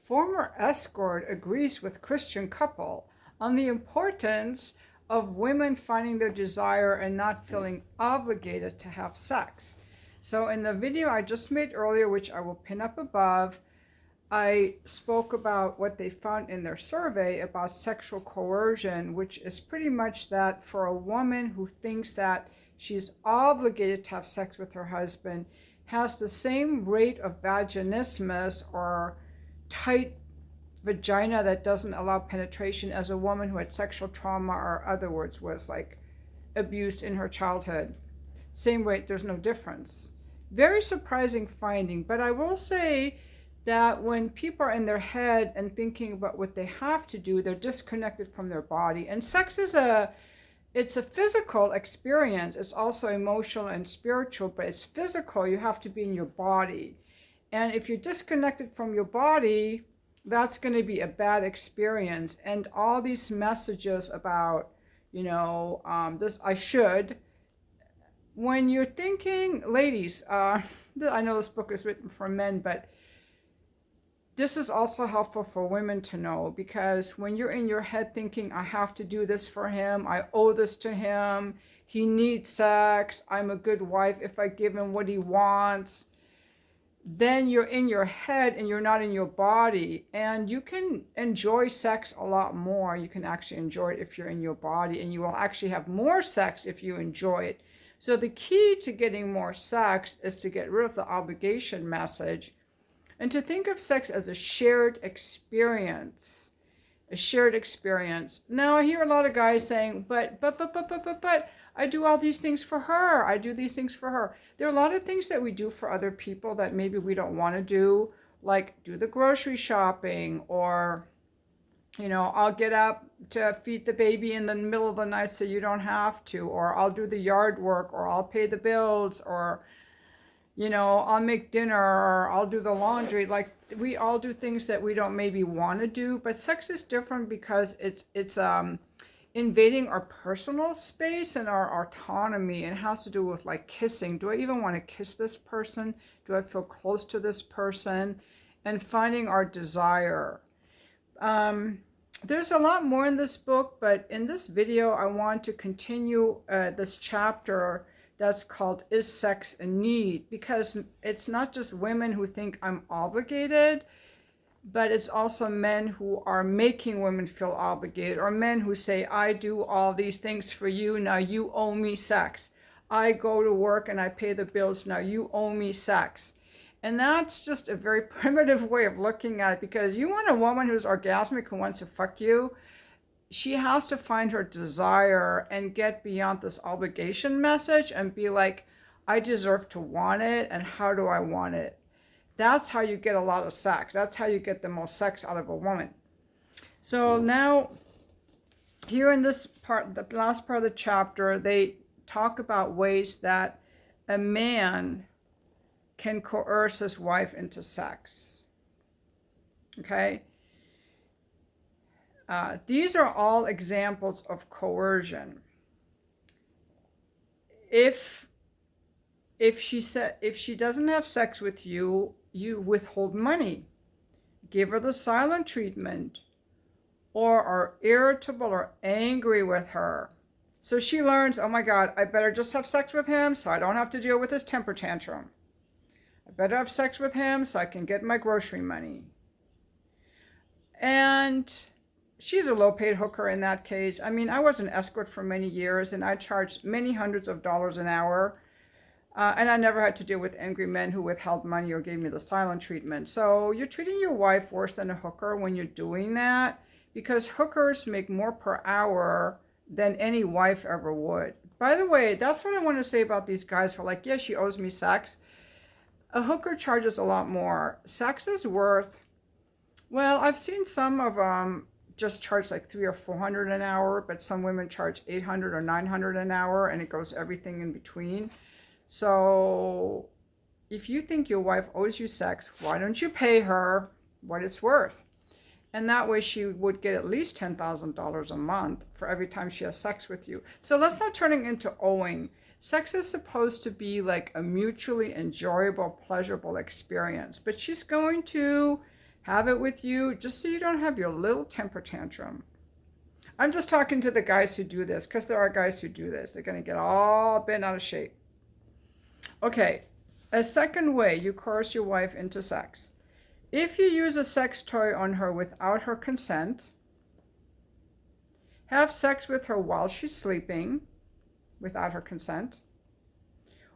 Former escort agrees with Christian couple on the importance of women finding their desire and not feeling obligated to have sex. So in the video I just made earlier, which I will pin up above, I spoke about what they found in their survey about sexual coercion, which is pretty much that for a woman who thinks that she's obligated to have sex with her husband, has the same rate of vaginismus or tight vagina that doesn't allow penetration as a woman who had sexual trauma, or other words, was like abused in her childhood. Same rate, there's no difference. Very surprising finding, but I will say that when people are in their head and thinking about what they have to do, they're disconnected from their body. And sex is it's a physical experience. It's also emotional and spiritual, but it's physical. You have to be in your body. And if you're disconnected from your body, that's going to be a bad experience. And all these messages about, this I should, when you're thinking, ladies, I know this book is written for men, but this is also helpful for women to know, because when you're in your head thinking, I have to do this for him, I owe this to him, he needs sex, I'm a good wife if I give him what he wants, then you're in your head and you're not in your body. And you can enjoy sex a lot more. You can actually enjoy it if you're in your body, and you will actually have more sex if you enjoy it. So the key to getting more sex is to get rid of the obligation message and to think of sex as a shared experience. A shared experience. Now I hear a lot of guys saying, but, I do all these things for her. I do these things for her. There are a lot of things that we do for other people that maybe we don't want to do, like do the grocery shopping, or, I'll get up to feed the baby in the middle of the night so you don't have to, or I'll do the yard work, or I'll pay the bills, or I'll make dinner, or I'll do the laundry. Like, we all do things that we don't maybe want to do, but sex is different because it's invading our personal space and our autonomy, and it has to do with like kissing. Do I even want to kiss this person? Do I feel close to this person? And finding our desire. There's a lot more in this book, but in this video, I want to continue this chapter that's called Is Sex a Need? Because it's not just women who think I'm obligated, but it's also men who are making women feel obligated, or men who say, I do all these things for you, now you owe me sex. I go to work and I pay the bills, now you owe me sex. And that's just a very primitive way of looking at it, because you want a woman who's orgasmic, who wants to fuck you, she has to find her desire and get beyond this obligation message and be like, I deserve to want it, and how do I want it? That's how you get a lot of sex. That's how you get the most sex out of a woman. So now, here in this part, the last part of the chapter, they talk about ways that a man can coerce his wife into sex. Okay? These are all examples of coercion. If she doesn't have sex with you, you withhold money, give her the silent treatment, or are irritable or angry with her. So she learns, oh my God, I better just have sex with him so I don't have to deal with his temper tantrum. I better have sex with him so I can get my grocery money. And she's a low-paid hooker in that case. I mean, I was an escort for many years, and I charged many hundreds of dollars an hour. And I never had to deal with angry men who withheld money or gave me the silent treatment. So you're treating your wife worse than a hooker when you're doing that, because hookers make more per hour than any wife ever would. By the way, that's what I want to say about these guys who are like, yeah, she owes me sex. A hooker charges a lot more. Sex is worth, well, I've seen some of them just charge like $300 or $400 an hour, but some women charge $800 or $900 an hour, and it goes everything in between. So if you think your wife owes you sex, why don't you pay her what it's worth? And that way she would get at least $10,000 a month for every time she has sex with you. So let's not turn it into owing. Sex is supposed to be like a mutually enjoyable, pleasurable experience. But she's going to have it with you just so you don't have your little temper tantrum. I'm just talking to the guys who do this, because there are guys who do this. They're going to get all bent out of shape. Okay, a second way you coerce your wife into sex. If you use a sex toy on her without her consent, have sex with her while she's sleeping without her consent,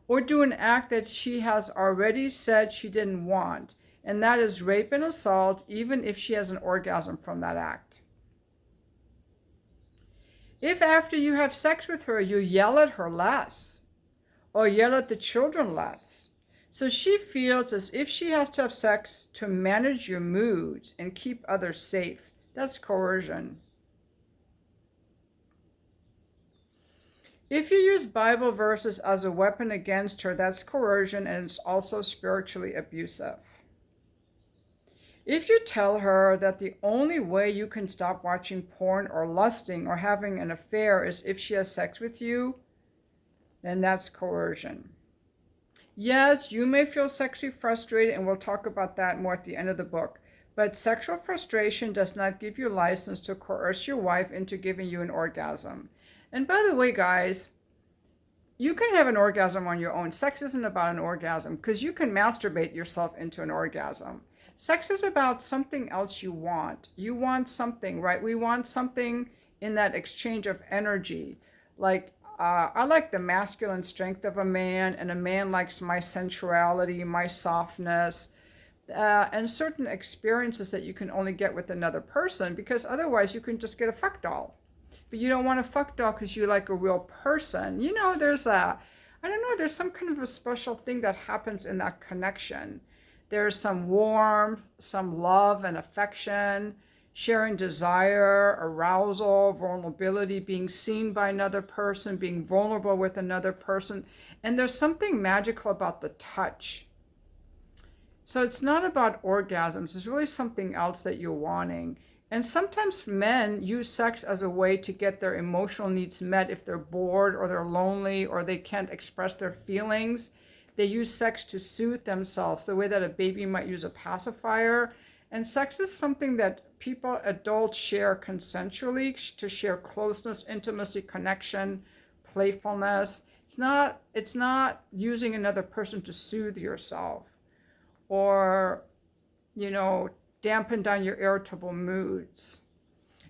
or do an act that she has already said she didn't want, and that is rape and assault, even if she has an orgasm from that act. If after you have sex with her, you yell at her less, or yell at the children less, so she feels as if she has to have sex to manage your moods and keep others safe, that's coercion. If you use Bible verses as a weapon against her, that's coercion, and it's also spiritually abusive. If you tell her that the only way you can stop watching porn or lusting or having an affair is if she has sex with you, then that's coercion. Yes, you may feel sexually frustrated, and we'll talk about that more at the end of the book, but sexual frustration does not give you license to coerce your wife into giving you an orgasm. And by the way, guys, you can have an orgasm on your own. Sex isn't about an orgasm, because you can masturbate yourself into an orgasm. Sex is about something else you want. You want something, right? We want something in that exchange of energy. Like, I like the masculine strength of a man, and a man likes my sensuality, my softness, and certain experiences that you can only get with another person, because otherwise you can just get a fuck doll. But you don't want a fuck doll because you like a real person. You know, there's some kind of a special thing that happens in that connection. There's some warmth, some love and affection, sharing desire, arousal, vulnerability, being seen by another person, being vulnerable with another person. And there's something magical about the touch. So it's not about orgasms. It's really something else that you're wanting. And sometimes men use sex as a way to get their emotional needs met if they're bored or they're lonely or they can't express their feelings. They use sex to soothe themselves, the way that a baby might use a pacifier. And sex is something that adults share consensually, to share closeness, intimacy, connection, playfulness. It's not using another person to soothe yourself or, dampen down your irritable moods.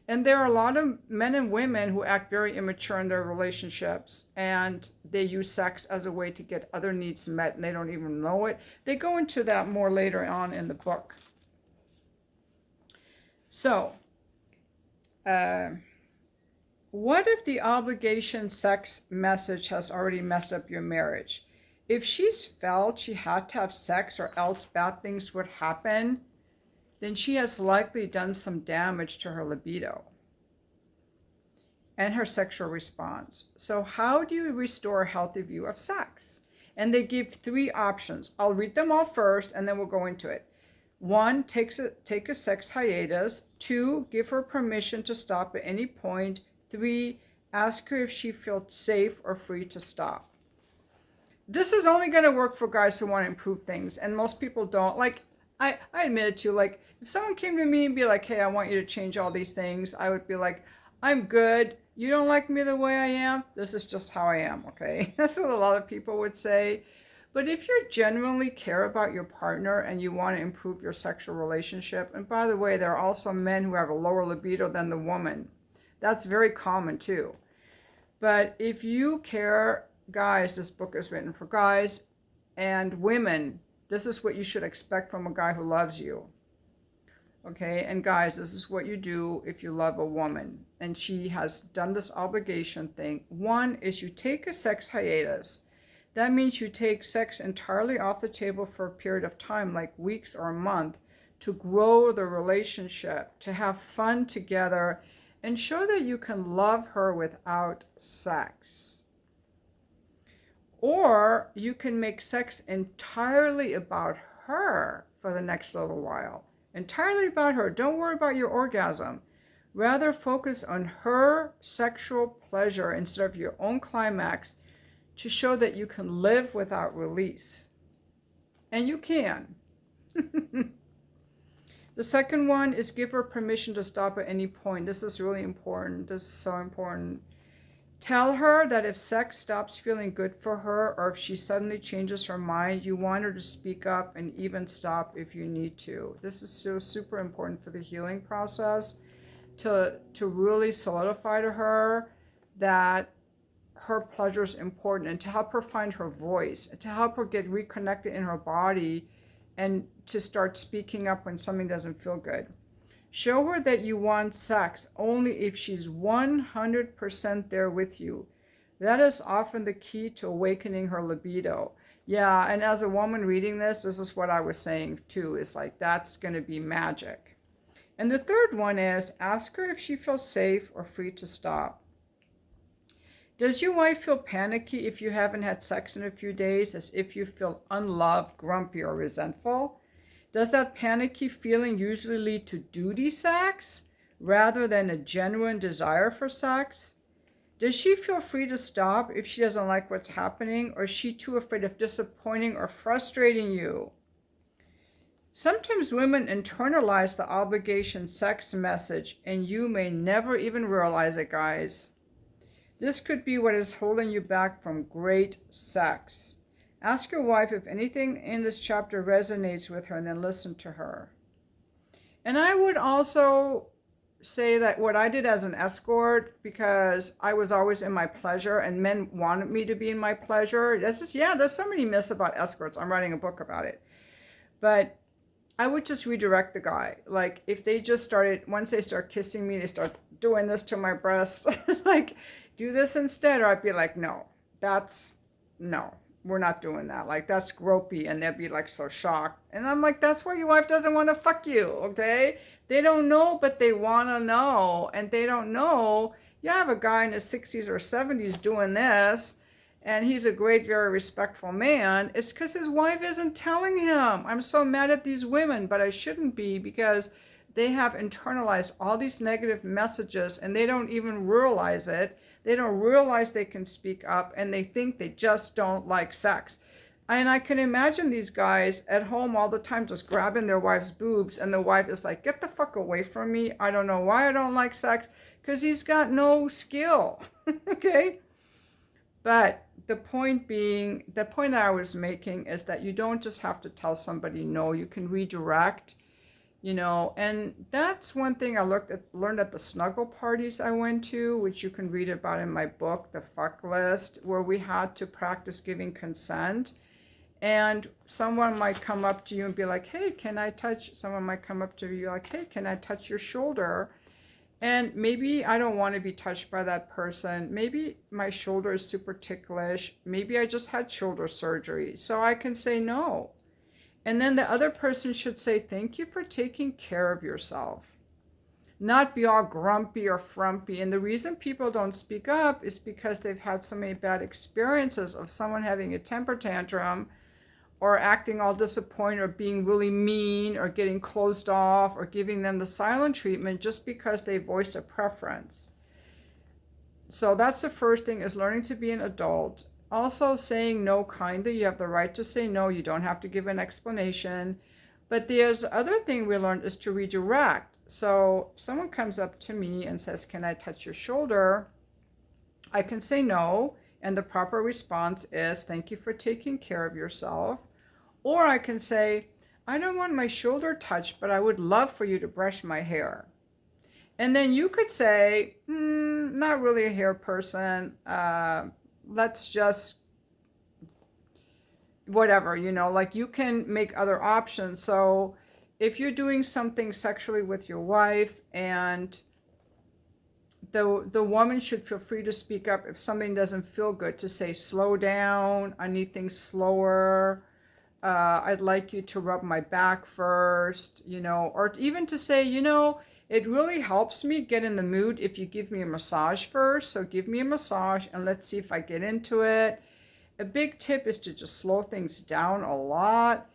And there are a lot of men and women who act very immature in their relationships, and they use sex as a way to get other needs met, and they don't even know it. They go into that more later on in the book. So, what if the obligation sex message has already messed up your marriage? If she's felt she had to have sex or else bad things would happen, then she has likely done some damage to her libido and her sexual response. So how do you restore a healthy view of sex? And they give 3 options. I'll read them all first, and then we'll go into it. 1, take a sex hiatus. 2, give her permission to stop at any point. 3, ask her if she feels safe or free to stop. This is only going to work for guys who want to improve things, and most people don't. Like, I admit it too. Like, if someone came to me and be like, hey, I want you to change all these things, I would be like, I'm good. You don't like me the way I am? This is just how I am, okay? That's what a lot of people would say. But if you genuinely care about your partner and you want to improve your sexual relationship, and by the way, there are also men who have a lower libido than the woman. That's very common too. But if you care, guys, this book is written for guys and women. This is what you should expect from a guy who loves you. Okay, and guys, this is what you do if you love a woman and she has done this obligation thing. 1 is you take a sex hiatus. That means you take sex entirely off the table for a period of time, like weeks or a month, to grow the relationship, to have fun together, and show that you can love her without sex. Or you can make sex entirely about her for the next little while. Entirely about her. Don't worry about your orgasm. Rather focus on her sexual pleasure instead of your own climax, to show that you can live without release. And you can. The second one is give her permission to stop at any point. This is really important. This is so important. Tell her that if sex stops feeling good for her, or if she suddenly changes her mind, you want her to speak up and even stop if you need to. This is so super important for the healing process, to really solidify to her that her pleasure is important, and to help her find her voice, and to help her get reconnected in her body, and to start speaking up when something doesn't feel good. Show her that you want sex only if she's 100% there with you. That is often the key to awakening her libido. Yeah, and as a woman reading this is what I was saying too. Is like, that's going to be magic. And the third one is ask her if she feels safe or free to stop. Does your wife feel panicky if you haven't had sex in a few days, as if you feel unloved, grumpy, or resentful? Does that panicky feeling usually lead to duty sex rather than a genuine desire for sex? Does she feel free to stop if she doesn't like what's happening, or is she too afraid of disappointing or frustrating you? Sometimes women internalize the obligation sex message, and you may never even realize it, guys. This could be what is holding you back from great sex. Ask your wife if anything in this chapter resonates with her, and then listen to her. And I would also say that what I did as an escort, because I was always in my pleasure and men wanted me to be in my pleasure. There's so many myths about escorts. I'm writing a book about it. But I would just redirect the guy. Like, if they just started, once they start kissing me, they start doing this to my breast, like, do this instead. Or I'd be like, no, we're not doing that. Like, that's gropey. And they'd be like so shocked. And I'm like, that's why your wife doesn't want to fuck you, okay? They don't know, but they want to know. And they don't know. You have a guy in his 60s or 70s doing this, and he's a great, very respectful man. It's because his wife isn't telling him. I'm so mad at these women, but I shouldn't be, because they have internalized all these negative messages and they don't even realize it. They don't realize they can speak up, and they think they just don't like sex. And I can imagine these guys at home all the time just grabbing their wife's boobs, and the wife is like, get the fuck away from me. I don't know why I don't like sex, because he's got no skill. Okay? But the point that I was making is that you don't just have to tell somebody no. You can redirect. And that's one thing I learned at the snuggle parties I went to, which you can read about in my book, The Fuck List, where we had to practice giving consent. And someone might come up to you and be like, hey, can I touch? Someone might come up to you like, hey, can I touch your shoulder? And maybe I don't want to be touched by that person. Maybe my shoulder is super ticklish. Maybe I just had shoulder surgery. So I can say no. And then the other person should say, thank you for taking care of yourself. Not be all grumpy or frumpy. And the reason people don't speak up is because they've had so many bad experiences of someone having a temper tantrum, or acting all disappointed, or being really mean, or getting closed off, or giving them the silent treatment just because they voiced a preference. So that's the first thing, is learning to be an adult. Also, saying no kindly. You have the right to say no. You don't have to give an explanation. But there's other thing we learned is to redirect. So if someone comes up to me and says, can I touch your shoulder? I can say no. And the proper response is, thank you for taking care of yourself. Or I can say, I don't want my shoulder touched, but I would love for you to brush my hair. And then you could say, not really a hair person. Let's just, whatever, like, you can make other options. So if you're doing something sexually with your wife, and the woman should feel free to speak up if something doesn't feel good, to say, slow down, I need things slower. I'd like you to rub my back first, or even to say, it really helps me get in the mood if you give me a massage first. So give me a massage and let's see if I get into it. A big tip is to just slow things down a lot.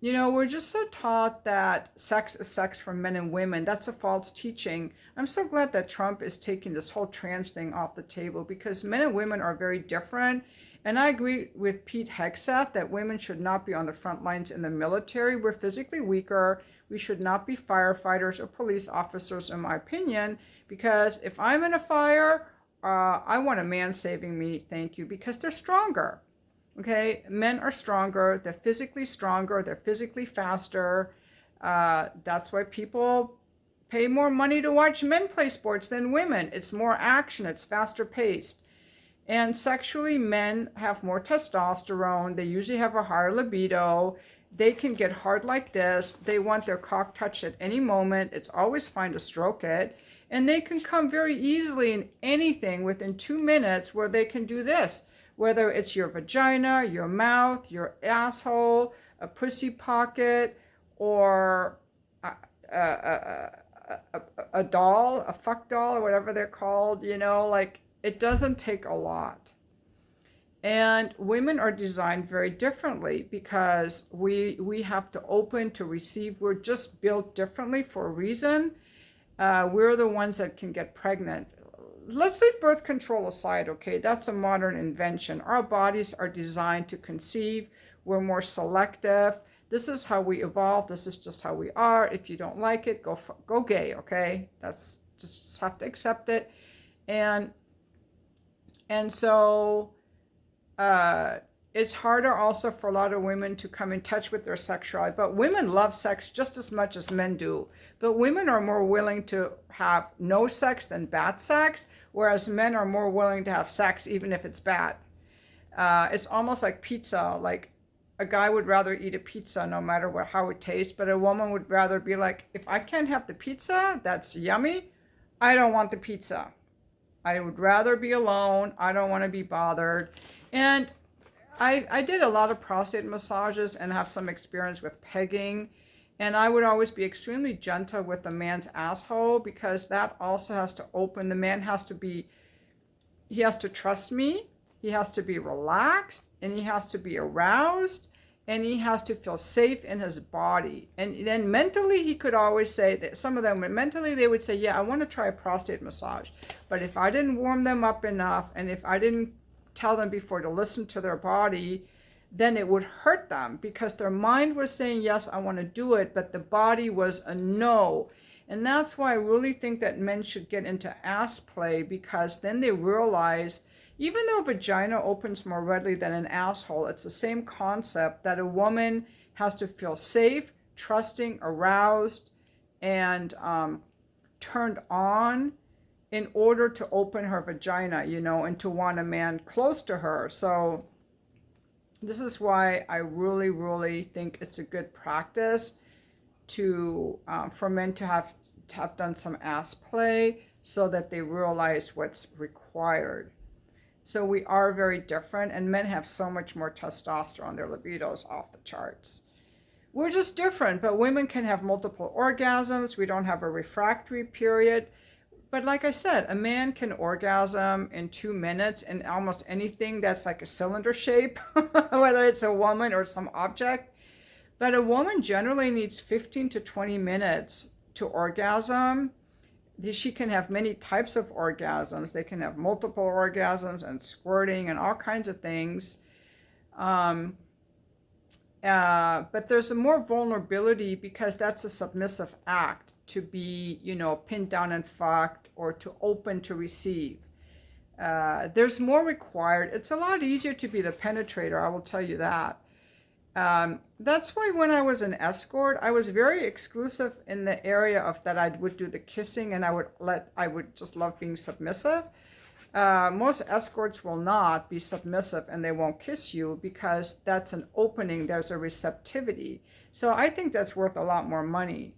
We're just so taught that sex is sex for men and women. That's a false teaching. I'm so glad that Trump is taking this whole trans thing off the table, because men and women are very different. And I agree with Pete Hegseth that women should not be on the front lines in the military. We're physically weaker. We should not be firefighters or police officers, in my opinion, because if I'm in a fire, I want a man saving me, thank you, because they're stronger. Okay, men are stronger, they're physically stronger, they're physically faster. That's why people pay more money to watch men play sports than women. It's more action, it's faster paced. And sexually, men have more testosterone. They usually have a higher libido. They can get hard like this. They want their cock touched at any moment. It's always fine to stroke it. And they can come very easily in anything within 2 minutes where they can do this. Whether it's your vagina, your mouth, your asshole, a pussy pocket, or a doll, a fuck doll, or whatever they're called, like it doesn't take a lot. And women are designed very differently because we have to open to receive. We're just built differently for a reason. We're the ones that can get pregnant. Let's leave birth control aside, okay? That's a modern invention. Our bodies are designed to conceive. We're more selective. This is how we evolved. This is just how we are. If you don't like it, go gay, okay? That's just have to accept it. And so it's harder also for a lot of women to come in touch with their sexuality. But women love sex just as much as men do. But women are more willing to have no sex than bad sex, whereas men are more willing to have sex even if it's bad. It's almost like pizza. Like a guy would rather eat a pizza no matter how it tastes, but a woman would rather be like, if I can't have the pizza, that's yummy, I don't want the pizza. I would rather be alone. I don't want to be bothered. And I did a lot of prostate massages and have some experience with pegging. And I would always be extremely gentle with the man's asshole because that also has to open. The man has to trust me. He has to be relaxed and he has to be aroused and he has to feel safe in his body. And then mentally, he could always say that some of them, mentally, they would say, yeah, I want to try a prostate massage. But if I didn't warm them up enough and if I didn't tell them before to listen to their body, then it would hurt them because their mind was saying, yes, I want to do it, but the body was a no. And that's why I really think that men should get into ass play because then they realize, even though vagina opens more readily than an asshole, it's the same concept that a woman has to feel safe, trusting, aroused, and turned on in order to open her vagina, and to want a man close to her. So this is why I really, really think it's a good practice to for men to have done some ass play so that they realize what's required. So we are very different, and men have so much more testosterone. Their libido's off the charts. We're just different, but women can have multiple orgasms. We don't have a refractory period. But like I said, a man can orgasm in 2 minutes in almost anything that's like a cylinder shape, whether it's a woman or some object. But a woman generally needs 15 to 20 minutes to orgasm. She can have many types of orgasms. They can have multiple orgasms and squirting and all kinds of things. But there's a more vulnerability because that's a submissive act to be, pinned down and fucked or to open to receive. There's more required. It's a lot easier to be the penetrator, I will tell you that. That's why when I was an escort, I was very exclusive in the area of that I would do the kissing and I would just love being submissive. Most escorts will not be submissive and they won't kiss you because that's an opening, there's a receptivity. So I think that's worth a lot more money.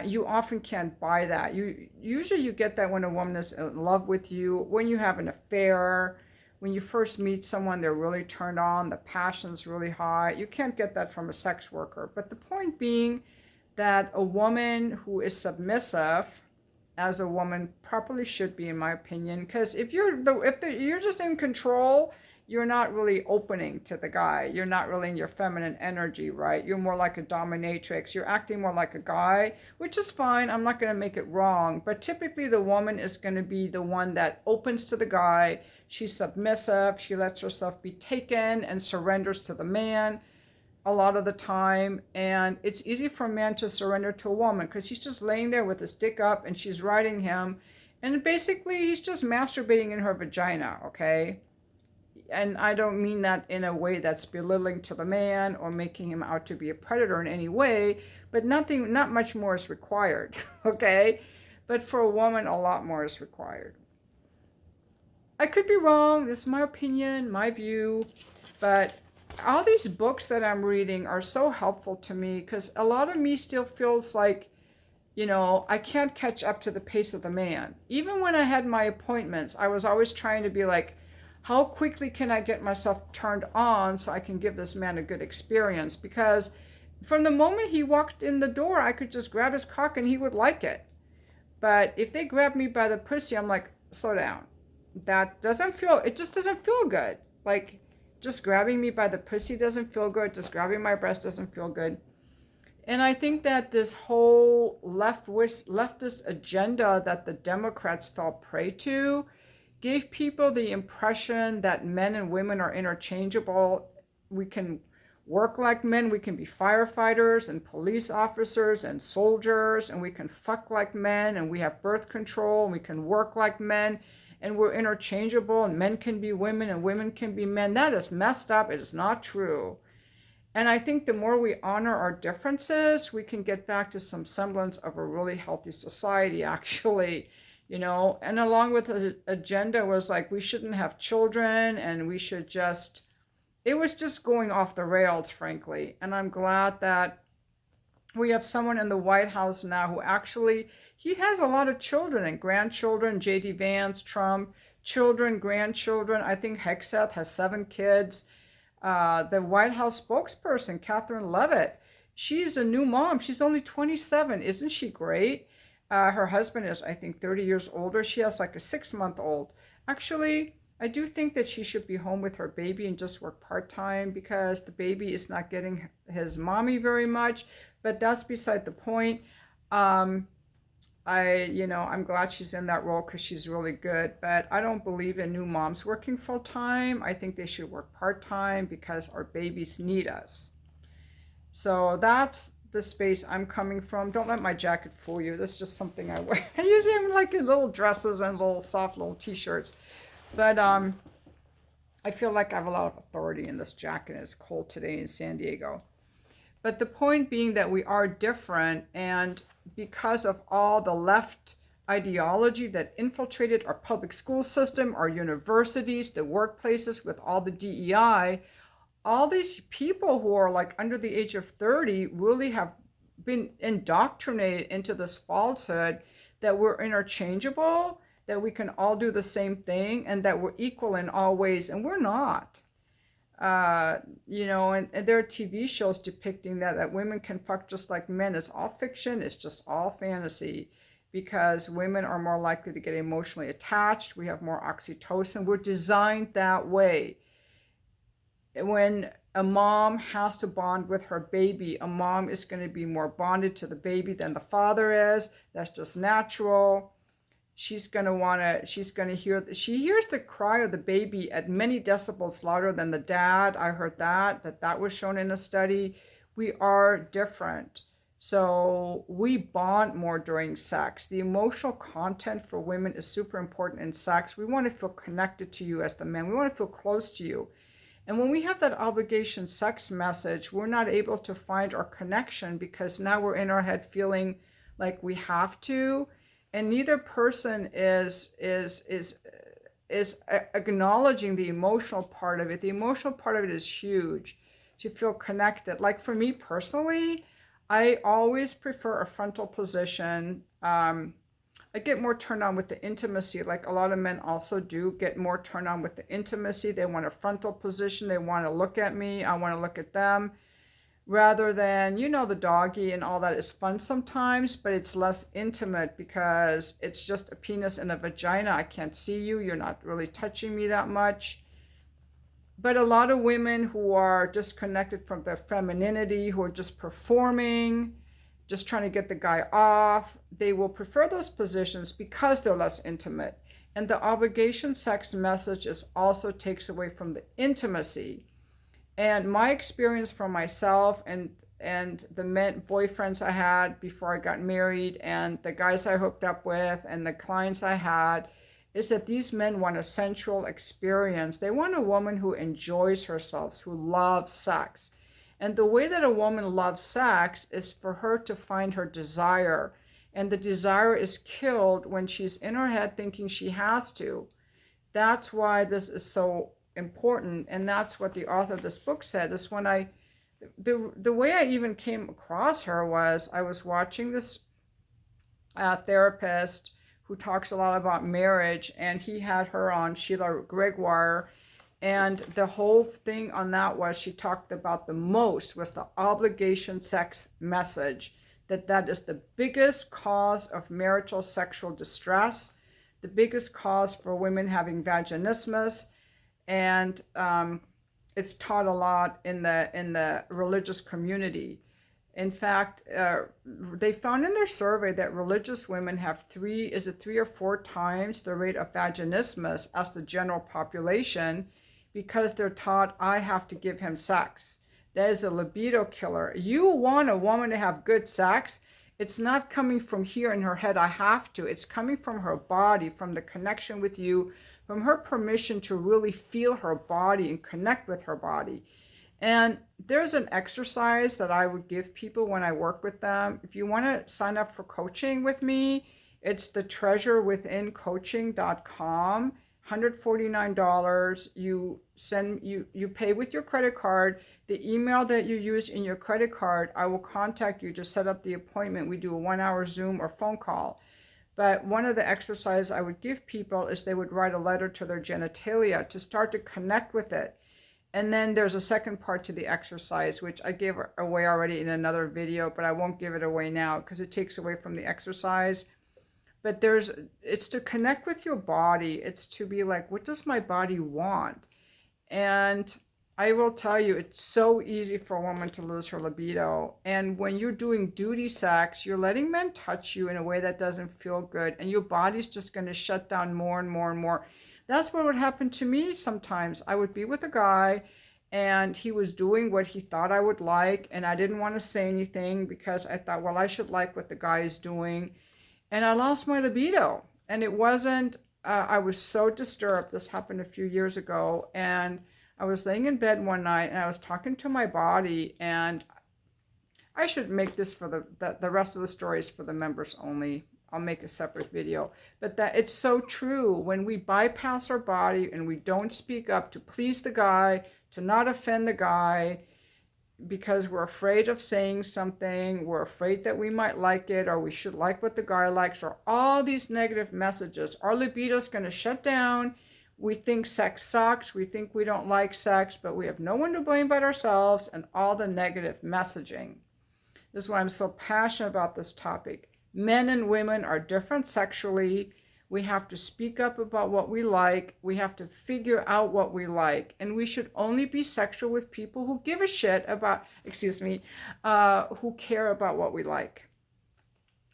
You often can't buy that. Usually you get that when a woman is in love with you, when you have an affair, when you first meet someone, they're really turned on, the passion's really high. You can't get that from a sex worker. But the point being that a woman who is submissive, as a woman properly should be, in my opinion, because if you're just in control, you're not really opening to the guy. You're not really in your feminine energy, right? You're more like a dominatrix. You're acting more like a guy, which is fine. I'm not going to make it wrong. But typically the woman is going to be the one that opens to the guy. She's submissive. She lets herself be taken and surrenders to the man. a lot of the time, and it's easy for a man to surrender to a woman because he's just laying there with his dick up and she's riding him, and basically he's just masturbating in her vagina, okay? And I don't mean that in a way that's belittling to the man or making him out to be a predator in any way, but not much more is required, okay? But for a woman, a lot more is required. I could be wrong. This is my opinion, my view, but all these books that I'm reading are so helpful to me because a lot of me still feels like, I can't catch up to the pace of the man. Even when I had my appointments, I was always trying to be like, how quickly can I get myself turned on so I can give this man a good experience? Because from the moment he walked in the door, I could just grab his cock and he would like it. But if they grab me by the pussy, I'm like, slow down. It just doesn't feel good. Like, just grabbing me by the pussy doesn't feel good. Just grabbing my breast doesn't feel good. And I think that this whole leftist agenda that the Democrats fell prey to gave people the impression that men and women are interchangeable. We can work like men, we can be firefighters and police officers and soldiers, and we can fuck like men, and we have birth control, and we can work like men, and we're interchangeable, and men can be women and women can be men. That is messed up. It is not true. And I think the more we honor our differences, we can get back to some semblance of a really healthy society, actually. And along with the agenda was like, we shouldn't have children, and we should just, it was just going off the rails, frankly. And I'm glad that we have someone in the White House now who actually, he has a lot of children and grandchildren, J.D. Vance, Trump, children, grandchildren. I think Hegseth has 7 kids. The White House spokesperson, Catherine Leavitt, she's a new mom. She's only 27. Isn't she great? Her husband is, I think, 30 years older. She has like a 6-month-old. Actually, I do think that she should be home with her baby and just work part-time because the baby is not getting his mommy very much, but that's beside the point. I'm glad she's in that role because she's really good, but I don't believe in new moms working full-time. I think they should work part-time because our babies need us. So that's the space I'm coming from. Don't let my jacket fool you. That's just something I wear. I usually am like in little dresses and little soft little t-shirts. But I feel like I have a lot of authority in this jacket. It's cold today in San Diego. But the point being that we are different, and because of all the left ideology that infiltrated our public school system, our universities, the workplaces with all the DEI, all these people who are like under the age of 30 really have been indoctrinated into this falsehood that we're interchangeable, that we can all do the same thing, and that we're equal in all ways, and we're not. And there are TV shows depicting that women can fuck just like men. It's all fiction. It's just all fantasy because women are more likely to get emotionally attached. We have more oxytocin. We're designed that way. When a mom has to bond with her baby, a mom is going to be more bonded to the baby than the father is. That's just natural. She hears the cry of the baby at many decibels louder than the dad. I heard that was shown in a study. We are different. So we bond more during sex. The emotional content for women is super important in sex. We want to feel connected to you as the man. We want to feel close to you. And when we have that obligation sex message, we're not able to find our connection because now we're in our head feeling like we have to. And neither person is acknowledging the emotional part of it. The emotional part of it is huge, to feel connected. Like for me personally, I always prefer a frontal position. I get more turned on with the intimacy, like a lot of men also do get more turned on with the intimacy. They want a frontal position. They want to look at me. I want to look at them. Rather than, the doggy and all that is fun sometimes, but it's less intimate because it's just a penis and a vagina. I can't see you. You're not really touching me that much. But a lot of women who are disconnected from their femininity, who are just performing, just trying to get the guy off, they will prefer those positions because they're less intimate. And the obligation sex message also takes away from the intimacy. And my experience from myself and the men boyfriends I had before I got married and the guys I hooked up with and the clients I had is that these men want a sensual experience. They want a woman who enjoys herself, who loves sex. And the way that a woman loves sex is for her to find her desire. And the desire is killed when she's in her head thinking she has to. That's why this is so important. And that's what the author of this book said. Is when the way I even came across her was I was watching this therapist who talks a lot about marriage, and he had her on, Sheila Gregoire, and the whole thing on that was she talked about the most was the obligation sex message, that is the biggest cause of marital sexual distress, the biggest cause for women having vaginismus, and it's taught a lot in the religious community. In fact, they found in their survey that religious women have 3 or 4 times the rate of vaginismus as the general population because they're taught, I have to give him sex. That is a libido killer. You want a woman to have good sex. It's not coming from here in her head, I have to. It's coming from her body, from the connection with you, from her permission to really feel her body and connect with her body. And there's an exercise that I would give people when I work with them. If you want to sign up for coaching with me, it's the treasurewithincoaching.com, $149. You pay with your credit card. The email that you use in your credit card, I will contact you to set up the appointment. We do a 1-hour Zoom or phone call. But one of the exercises I would give people is they would write a letter to their genitalia to start to connect with it. And then there's a second part to the exercise, which I gave away already in another video, but I won't give it away now because it takes away from the exercise. But it's to connect with your body. It's to be like, what does my body want? And I will tell you, it's so easy for a woman to lose her libido. And when you're doing duty sex, you're letting men touch you in a way that doesn't feel good. And your body's just going to shut down more and more and more. That's what would happen to me sometimes. I would be with a guy and he was doing what he thought I would like. And I didn't want to say anything because I thought, well, I should like what the guy is doing. And I lost my libido. And it wasn't, I was so disturbed. This happened a few years ago. And I was laying in bed one night and I was talking to my body. And I should make this for the rest of the stories for the members only. I'll make a separate video, but that it's so true. When we bypass our body and we don't speak up to please the guy, to not offend the guy, because we're afraid of saying something, we're afraid that we might like it, or we should like what the guy likes, or all these negative messages, our libido is going to shut down. We think sex sucks. We think we don't like sex, but we have no one to blame but ourselves and all the negative messaging. This is why I'm so passionate about this topic. Men and women are different sexually. We have to speak up about what we like. We have to figure out what we like. And we should only be sexual with people who give a shit about, who care about what we like.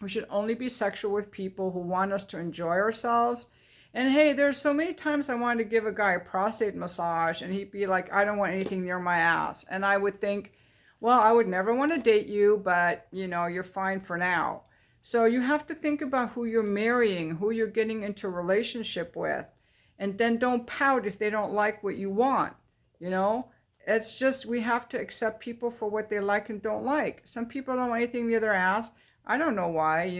We should only be sexual with people who want us to enjoy ourselves. And hey, there's so many times I wanted to give a guy a prostate massage and he'd be like, I don't want anything near my ass. And I would think, well, I would never want to date you, but you're fine for now. So you have to think about who you're marrying, who you're getting into a relationship with, and then don't pout if they don't like what you want. It's just, we have to accept people for what they like and don't like. Some people don't want anything near their ass. I don't know why,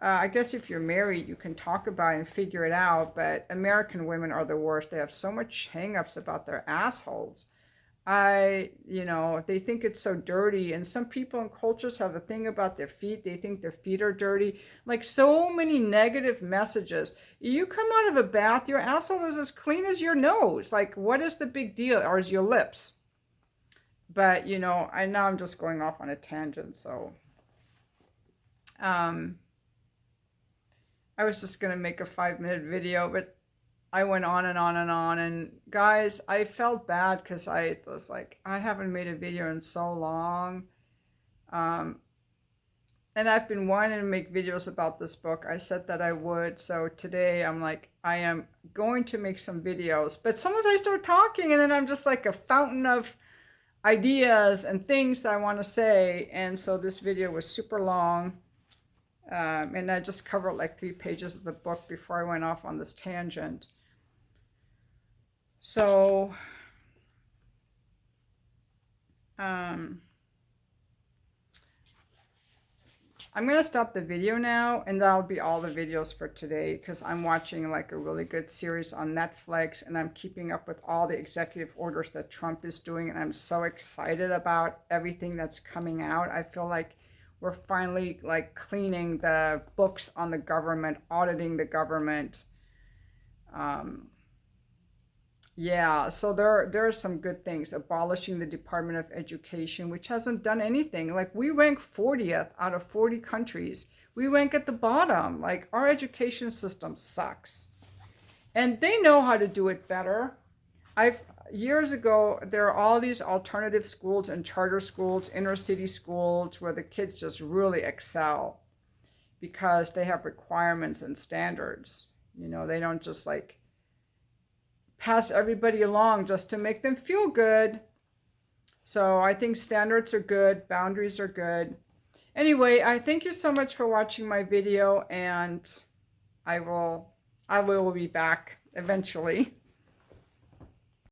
I guess if you're married, you can talk about it and figure it out, but American women are the worst. They have so much hang-ups about their assholes. They think it's so dirty, and some people and cultures have a thing about their feet. They think their feet are dirty. Like, so many negative messages. You come out of a bath, your asshole is as clean as your nose. Like, what is the big deal? Or is your lips? But, now I'm just going off on a tangent, so. I was just going to make a 5-minute video, but I went on and on and on. And guys, I felt bad because I was like, I haven't made a video in so long. And I've been wanting to make videos about this book. I said that I would. So today I'm like, I am going to make some videos. But sometimes I start talking and then I'm just like a fountain of ideas and things that I want to say. And so this video was super long. And I just covered like 3 pages of the book before I went off on this tangent. So, I'm going to stop the video now, and that'll be all the videos for today, because I'm watching like a really good series on Netflix, and I'm keeping up with all the executive orders that Trump is doing, and I'm so excited about everything that's coming out. I feel like we're finally like cleaning the books on the government, auditing the government. Yeah, so there are some good things. Abolishing the Department of Education, which hasn't done anything. Like, we rank 40th out of 40 countries. We rank at the bottom. Like, our education system sucks. And they know how to do it better. Years ago, there are all these alternative schools and charter schools, inner city schools, where the kids just really excel because they have requirements and standards. You know, they don't just like pass everybody along just to make them feel good. So I think standards are good, boundaries are good. Anyway, I thank you so much for watching my video, and I will be back eventually.